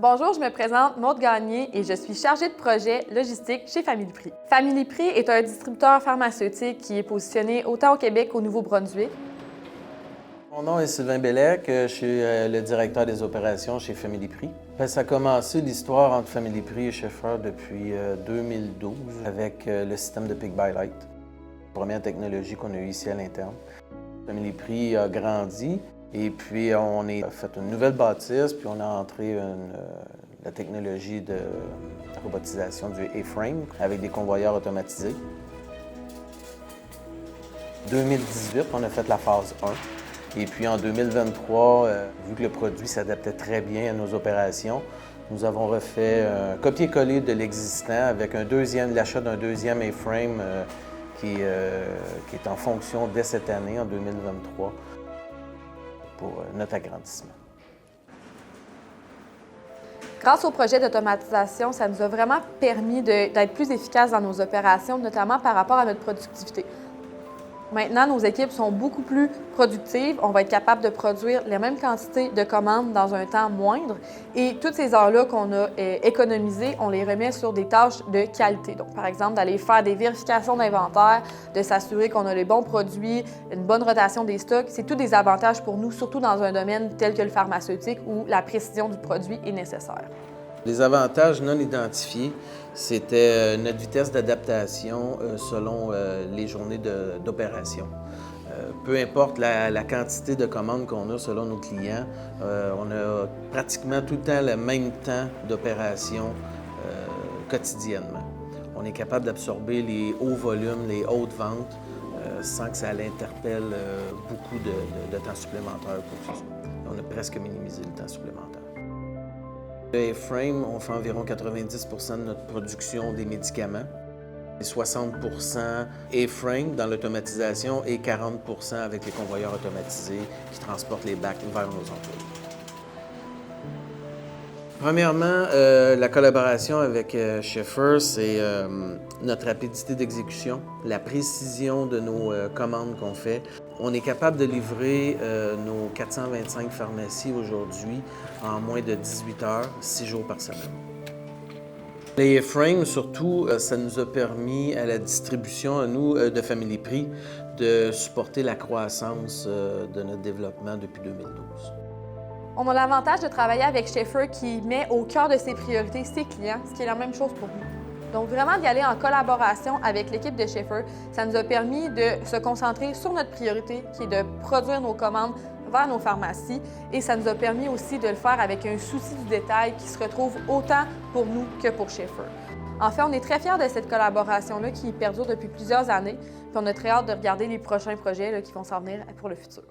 Bonjour, je me présente Maude Gagné et je suis chargée de projet logistique chez Family Prix. Family Prix est un distributeur pharmaceutique qui est positionné autant au Québec qu'au Nouveau-Brunswick. Mon nom est Sylvain Bellec, je suis le directeur des opérations chez Family Prix. Ça a commencé l'histoire entre Family Prix et Schaeffer depuis 2012 avec le système de Pick by Light, la première technologie qu'on a eue ici à l'interne. Family Prix a grandi et puis on a fait une nouvelle bâtisse, puis on a entré la technologie de robotisation du A-frame avec des convoyeurs automatisés. En 2018, on a fait la phase 1. Et puis en 2023, vu que le produit s'adaptait très bien à nos opérations, nous avons refait un copier-coller de l'existant avec l'achat d'un deuxième A-frame qui est en fonction dès cette année, en 2023, pour notre agrandissement. Grâce au projet d'automatisation, ça nous a vraiment permis d'être plus efficaces dans nos opérations, notamment par rapport à notre productivité. Maintenant, nos équipes sont beaucoup plus productives. On va être capable de produire les mêmes quantités de commandes dans un temps moindre. Et toutes ces heures-là qu'on a économisées, on les remet sur des tâches de qualité. Donc, par exemple, d'aller faire des vérifications d'inventaire, de s'assurer qu'on a les bons produits, une bonne rotation des stocks. C'est tous des avantages pour nous, surtout dans un domaine tel que le pharmaceutique où la précision du produit est nécessaire. Les avantages non identifiés, c'était notre vitesse d'adaptation selon les journées d'opération. Peu importe la quantité de commandes qu'on a selon nos clients, on a pratiquement tout le temps le même temps d'opération quotidiennement. On est capable d'absorber les hauts volumes, les hautes ventes, sans que ça l'interpelle beaucoup de temps supplémentaire. On a presque minimisé le temps supplémentaire. Le A-frame, on fait environ 90 % de notre production des médicaments, 60 % A-frame dans l'automatisation et 40 % avec les convoyeurs automatisés qui transportent les bacs vers nos employés. Premièrement, la collaboration avec Schaeffer, c'est notre rapidité d'exécution, la précision de nos commandes qu'on fait. On est capable de livrer nos 425 pharmacies aujourd'hui en moins de 18 heures, 6 jours par semaine. Les A-frames, surtout, ça nous a permis à la distribution, à nous, de Family Prix, de supporter la croissance de notre développement depuis 2012. On a l'avantage de travailler avec Schaeffer qui met au cœur de ses priorités ses clients, ce qui est la même chose pour nous. Donc vraiment d'y aller en collaboration avec l'équipe de Schaeffer, ça nous a permis de se concentrer sur notre priorité qui est de produire nos commandes vers nos pharmacies et ça nous a permis aussi de le faire avec un souci du détail qui se retrouve autant pour nous que pour Schaeffer. En fait, on est très fiers de cette collaboration-là qui perdure depuis plusieurs années, puis on a très hâte de regarder les prochains projets qui vont s'en venir pour le futur.